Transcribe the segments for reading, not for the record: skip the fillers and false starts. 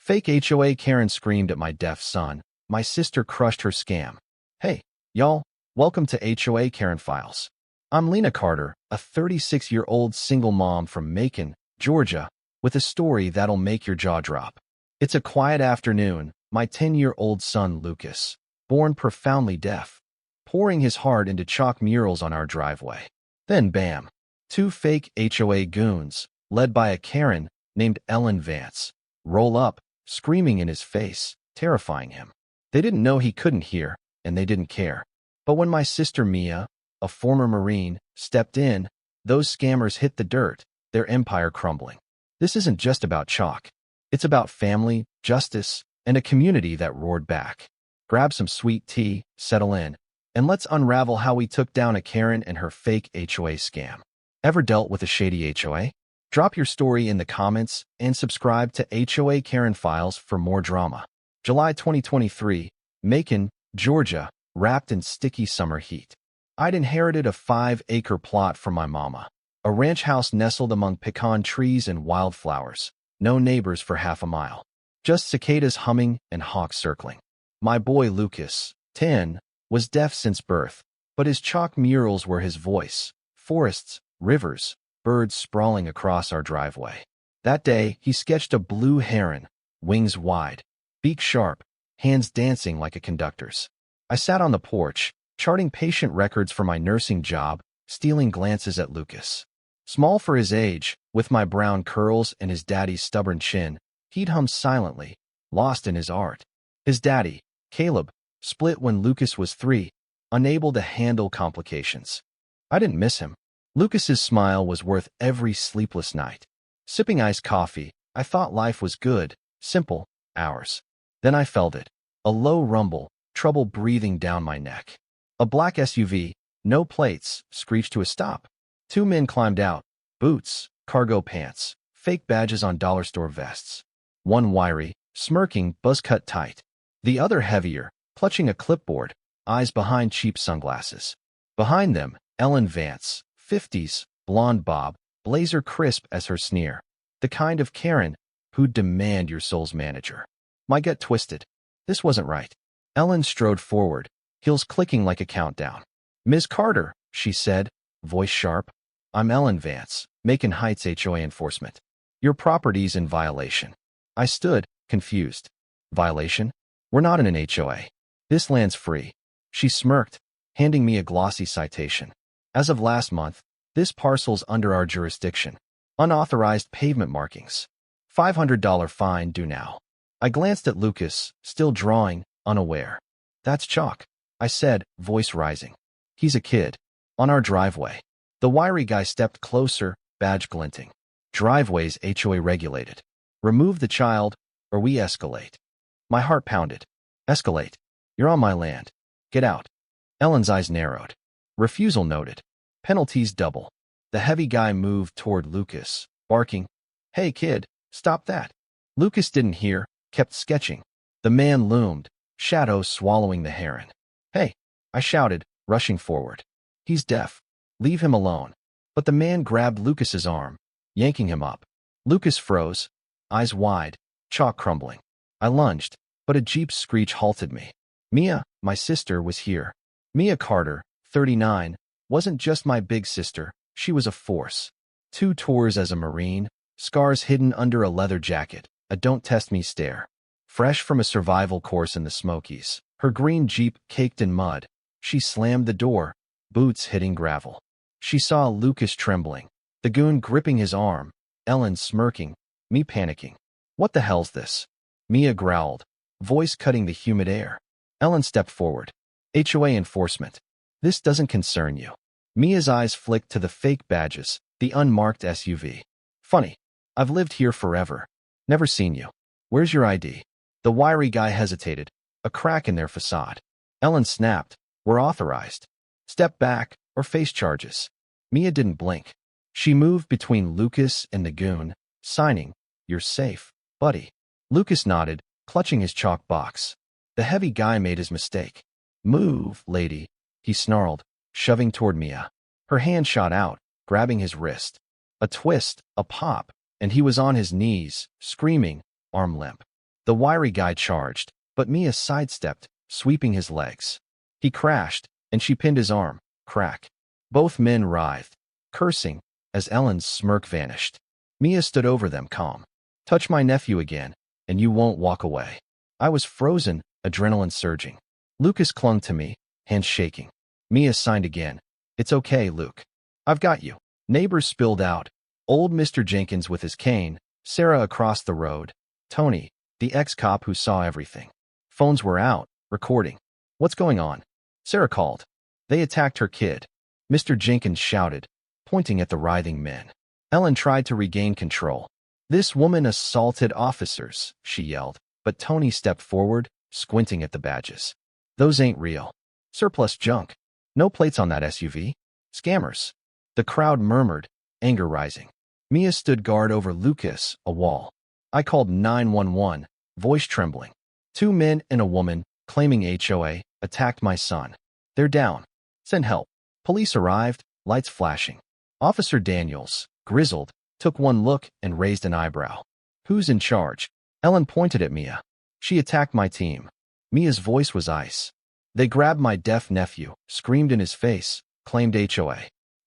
Fake HOA Karen screamed at my deaf son. My sister crushed her scam. Hey, y'all, welcome to HOA Karen Files. I'm Lena Carter, a 36-year-old single mom from Macon, Georgia, with a story that'll make your jaw drop. It's a quiet afternoon. My 10-year-old son, Lucas, born profoundly deaf, pouring his heart into chalk murals on our driveway. Then bam! Two fake HOA goons, led by a Karen named Ellen Vance, roll up, screaming in his face, terrifying him. They didn't know he couldn't hear, and they didn't care. But when my sister Mia, a former Marine, stepped in, those scammers hit the dirt, their empire crumbling. This isn't just about chalk. It's about family, justice, and a community that roared back. Grab some sweet tea, settle in, and let's unravel how we took down a Karen and her fake HOA scam. Ever dealt with a shady HOA? Drop your story in the comments and subscribe to HOA Karen Files for more drama. July 2023, Macon, Georgia, wrapped in sticky summer heat. I'd inherited a 5-acre plot from my mama, a ranch house nestled among pecan trees and wildflowers. No neighbors for half a mile. Just cicadas humming and hawks circling. My boy Lucas, 10, was deaf since birth, but his chalk murals were his voice. Forests, rivers, birds sprawling across our driveway. That day, he sketched a blue heron, wings wide, beak sharp, hands dancing like a conductor's. I sat on the porch, charting patient records for my nursing job, stealing glances at Lucas. Small for his age, with my brown curls and his daddy's stubborn chin, he'd hum silently, lost in his art. His daddy, Caleb, split when Lucas was 3, unable to handle complications. I didn't miss him. Lucas's smile was worth every sleepless night. Sipping iced coffee, I thought life was good, simple, ours. Then I felt it. A low rumble, trouble breathing down my neck. A black SUV, no plates, screeched to a stop. 2 men climbed out, boots, cargo pants, fake badges on dollar store vests. One wiry, smirking, buzz cut tight. The other heavier, clutching a clipboard, eyes behind cheap sunglasses. Behind them, Ellen Vance, 50s, blonde bob, blazer crisp as her sneer. The kind of Karen who'd demand your soul's manager. My gut twisted. This wasn't right. Ellen strode forward, heels clicking like a countdown. "Ms. Carter," she said, voice sharp. "I'm Ellen Vance, Macon Heights HOA enforcement. Your property's in violation." I stood, confused. Violation? We're not in an HOA. This land's free. She smirked, handing me a glossy citation. As of last month, this parcel's under our jurisdiction. Unauthorized pavement markings. $500 fine due now. I glanced at Lucas, still drawing, unaware. "That's chalk," I said, voice rising. "He's a kid. On our driveway." The wiry guy stepped closer, badge glinting. "Driveway's HOA regulated. Remove the child, or we escalate." My heart pounded. "Escalate? You're on my land. Get out." Ellen's eyes narrowed. "Refusal noted. Penalties double." The heavy guy moved toward Lucas, barking, "Hey kid, stop that." Lucas didn't hear, kept sketching. The man loomed, shadow swallowing the heron. "Hey," I shouted, rushing forward. "He's deaf. Leave him alone." But the man grabbed Lucas's arm, yanking him up. Lucas froze, eyes wide, chalk crumbling. I lunged, but a Jeep's screech halted me. Mia, my sister, was here. Mia Carter, 39, wasn't just my big sister, she was a force. 2 tours as a Marine, scars hidden under a leather jacket, a "don't test me" stare. Fresh from a survival course in the Smokies, her green Jeep caked in mud, she slammed the door, boots hitting gravel. She saw Lucas trembling, the goon gripping his arm, Ellen smirking, me panicking. "What the hell's this?" Mia growled, voice cutting the humid air. Ellen stepped forward. "HOA enforcement. This doesn't concern you." Mia's eyes flicked to the fake badges, the unmarked SUV. "Funny. I've lived here forever. Never seen you. Where's your ID?" The wiry guy hesitated, a crack in their facade. Ellen snapped, "We're authorized. Step back, or face charges." Mia didn't blink. She moved between Lucas and the goon, signing, "You're safe, buddy." Lucas nodded, clutching his chalk box. The heavy guy made his mistake. "Move, lady," he snarled, shoving toward Mia. Her hand shot out, grabbing his wrist. A twist, a pop, and he was on his knees, screaming, arm limp. The wiry guy charged, but Mia sidestepped, sweeping his legs. He crashed, and she pinned his arm. Crack. Both men writhed, cursing, as Ellen's smirk vanished. Mia stood over them, calm. Touch my nephew again, and you won't walk away. I was frozen, adrenaline surging. Lucas clung to me, hands shaking. Mia signed again. It's okay, Luke. I've got you. Neighbors spilled out. Old Mr. Jenkins with his cane, Sarah across the road, Tony, the ex-cop who saw everything. Phones were out, recording. What's going on? Sarah called. They attacked her kid. Mr. Jenkins shouted, pointing at the writhing men. Ellen tried to regain control. This woman assaulted officers, she yelled, but Tony stepped forward, squinting at the badges. Those ain't real. Surplus junk. No plates on that SUV. Scammers. The crowd murmured, anger rising. Mia stood guard over Lucas, a wall. I called 911, voice trembling. 2 men and a woman, claiming HOA, attacked my son. They're down. Send help. Police arrived, lights flashing. Officer Daniels, grizzled, took one look and raised an eyebrow. Who's in charge? Ellen pointed at Mia. She attacked my team. Mia's voice was ice. They grabbed my deaf nephew, screamed in his face, claimed HOA.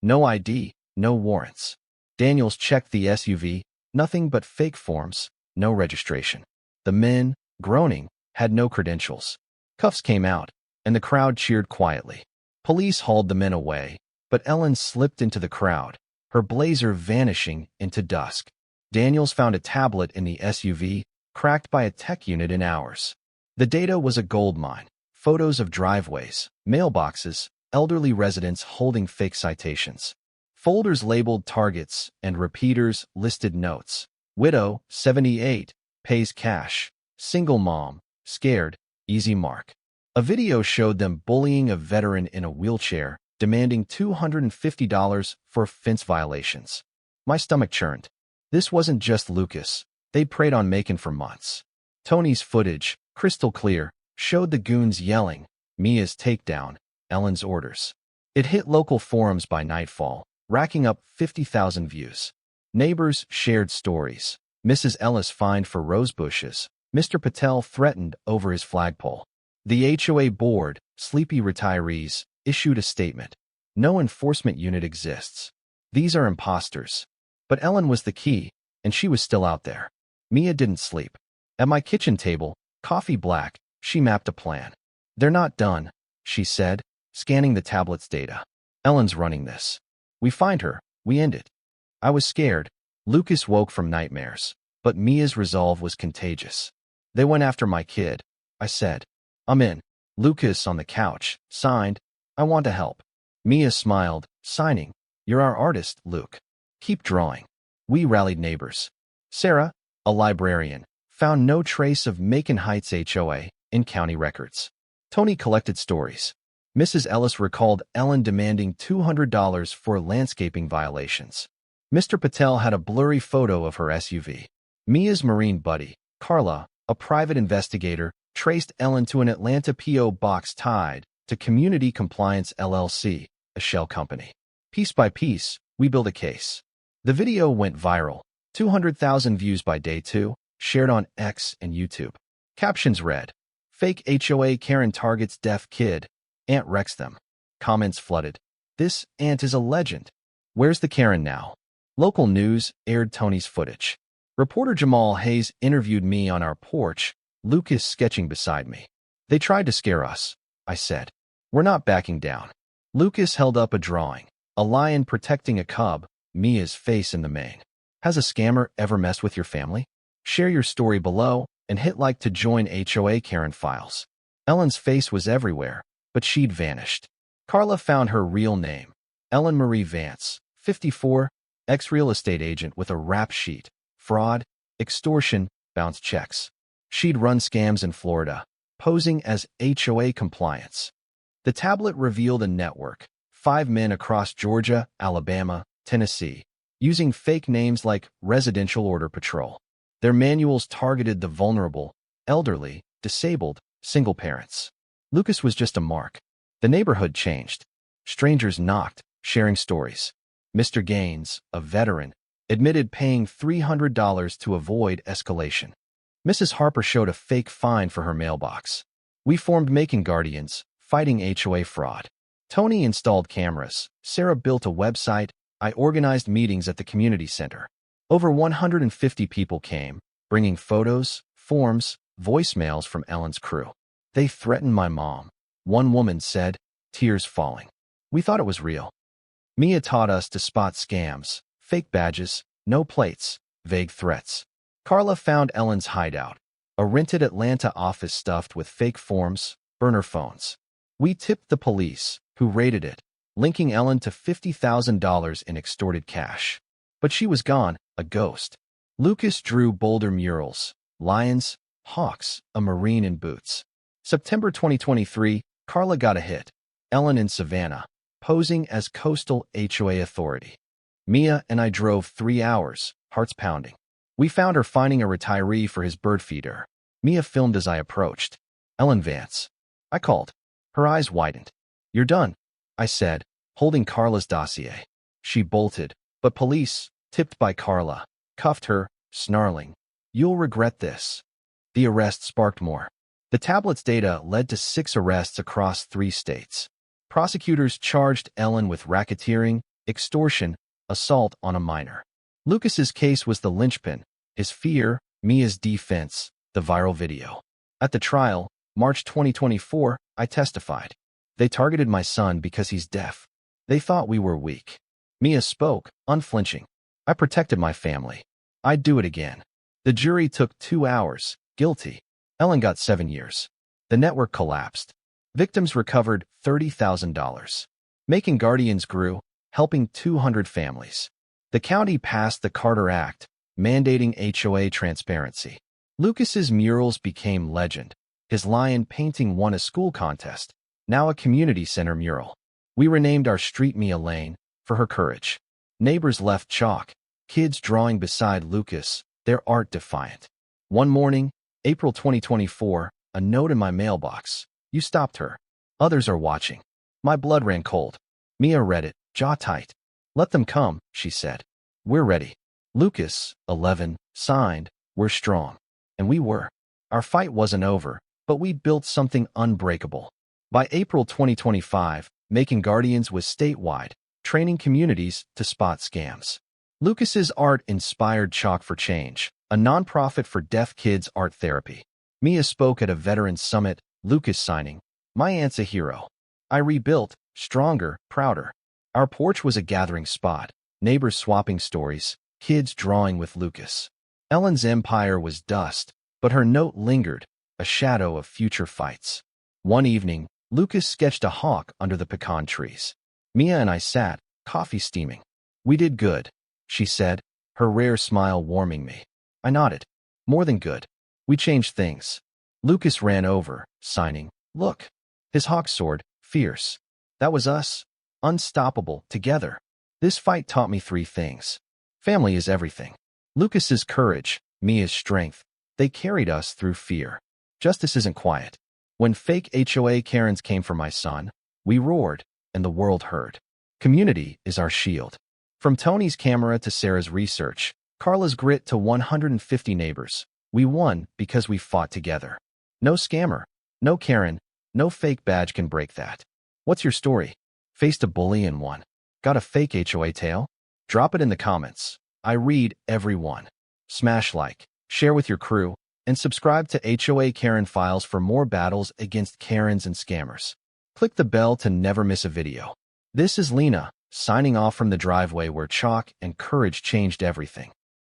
No ID, no warrants. Daniels checked the SUV, nothing but fake forms, no registration. The men, groaning, had no credentials. Cuffs came out, and the crowd cheered quietly. Police hauled the men away, but Ellen slipped into the crowd, her blazer vanishing into dusk. Daniels found a tablet in the SUV, cracked by a tech unit in hours. The data was a goldmine. Photos of driveways, mailboxes, elderly residents holding fake citations. Folders labeled targets and repeaters listed notes. Widow, 78, pays cash. Single mom, scared, easy mark. A video showed them bullying a veteran in a wheelchair, demanding $250 for fence violations. My stomach churned. This wasn't just Lucas. They'd preyed on Macon for months. Tony's footage, crystal clear, showed the goons yelling, Mia's takedown, Ellen's orders. It hit local forums by nightfall, racking up 50,000 views. Neighbors shared stories. Mrs. Ellis fined for rose bushes. Mr. Patel threatened over his flagpole. The HOA board, sleepy retirees, issued a statement. No enforcement unit exists. These are imposters. But Ellen was the key, and she was still out there. Mia didn't sleep. At my kitchen table, coffee black, she mapped a plan. They're not done, she said, scanning the tablet's data. Ellen's running this. We find her, we end it. I was scared. Lucas woke from nightmares, but Mia's resolve was contagious. They went after my kid. I said, I'm in. Lucas on the couch, signed, I want to help. Mia smiled, signing, you're our artist, Luke. Keep drawing. We rallied neighbors. Sarah, a librarian, found no trace of Macon Heights HOA in county records. Tony collected stories. Mrs. Ellis recalled Ellen demanding $200 for landscaping violations. Mr. Patel had a blurry photo of her SUV. Mia's Marine buddy, Carla, a private investigator, traced Ellen to an Atlanta P.O. box tied to Community Compliance LLC, a shell company. Piece by piece, we built a case. The video went viral, 200,000 views by day 2, shared on X and YouTube. Captions read, Fake HOA Karen targets deaf kid, aunt wrecks them. Comments flooded. This aunt is a legend. Where's the Karen now? Local news aired Tony's footage. Reporter Jamal Hayes interviewed me on our porch, Lucas sketching beside me. They tried to scare us, I said. We're not backing down. Lucas held up a drawing, a lion protecting a cub, Mia's face in the mane. Has a scammer ever messed with your family? Share your story below and hit like to join HOA Karen Files. Ellen's face was everywhere, but she'd vanished. Carla found her real name, Ellen Marie Vance, 54, ex-real estate agent with a rap sheet, fraud, extortion, bounced checks. She'd run scams in Florida, posing as HOA compliance. The tablet revealed a network, 5 men across Georgia, Alabama, Tennessee, using fake names like Residential Order Patrol. Their manuals targeted the vulnerable, elderly, disabled, single parents. Lucas was just a mark. The neighborhood changed. Strangers knocked, sharing stories. Mr. Gaines, a veteran, admitted paying $300 to avoid escalation. Mrs. Harper showed a fake fine for her mailbox. We formed Macon Guardians, fighting HOA fraud. Tony installed cameras. Sarah built a website. I organized meetings at the community center. Over 150 people came, bringing photos, forms, voicemails from Ellen's crew. They threatened my mom. One woman said, tears falling. We thought it was real. Mia taught us to spot scams, fake badges, no plates, vague threats. Carla found Ellen's hideout, a rented Atlanta office stuffed with fake forms, burner phones. We tipped the police, who raided it, linking Ellen to $50,000 in extorted cash. But she was gone, a ghost. Lucas drew boulder murals, lions, hawks, a marine in boots. September 2023, Carla got a hit. Ellen in Savannah, posing as coastal HOA authority. Mia and I drove 3 hours, hearts pounding. We found her finding a retiree for his bird feeder. Mia filmed as I approached. Ellen Vance. I called. Her eyes widened. You're done, I said, holding Carla's dossier. She bolted, but police, tipped by Carla, cuffed her, snarling. You'll regret this. The arrest sparked more. The tablet's data led to 6 arrests across 3 states. Prosecutors charged Ellen with racketeering, extortion, assault on a minor. Lucas's case was the linchpin, his fear, Mia's defense, the viral video. At the trial, March 2024, I testified. They targeted my son because he's deaf. They thought we were weak. Mia spoke, unflinching. I protected my family. I'd do it again. The jury took 2 hours, guilty. Ellen got 7 years. The network collapsed. Victims recovered $30,000. Macon Guardians grew, helping 200 families. The county passed the Carter Act, mandating HOA transparency. Lucas's murals became legend. His lion painting won a school contest, now a community center mural. We renamed our street Mia Lane for her courage. Neighbors left chalk, kids drawing beside Lucas, their art defiant. One morning, April 2024, a note in my mailbox. You stopped her. Others are watching. My blood ran cold. Mia read it, jaw tight. Let them come, she said. We're ready. Lucas, 11, signed, we're strong. And we were. Our fight wasn't over, but we built something unbreakable. By April 2025, Macon Guardians was statewide, training communities to spot scams. Lucas's art inspired Chalk for Change, a nonprofit for deaf kids' art therapy. Mia spoke at a veterans summit, Lucas signing, My aunt's a hero. I rebuilt, stronger, prouder. Our porch was a gathering spot, neighbors swapping stories, kids drawing with Lucas. Ellen's empire was dust, but her note lingered, a shadow of future fights. One evening, Lucas sketched a hawk under the pecan trees. Mia and I sat, coffee steaming. We did good, she said, her rare smile warming me. I nodded. More than good. We changed things. Lucas ran over, signing, Look. His hawk soared, fierce. That was us. Unstoppable, together. This fight taught me 3 things. Family is everything. Lucas's courage, Mia's strength. They carried us through fear. Justice isn't quiet. When fake HOA Karens came for my son, we roared, and the world heard. Community is our shield. From Tony's camera to Sarah's research, Carla's grit to 150 neighbors, we won because we fought together. No scammer, no Karen, no fake badge can break that. What's your story? Faced a bully and won. Got a fake HOA tale? Drop it in the comments. I read every one. Smash like, share with your crew, and subscribe to HOA Karen Files for more battles against Karens and scammers. Click the bell to never miss a video. This is Lena, signing off from the driveway where chalk and courage changed everything.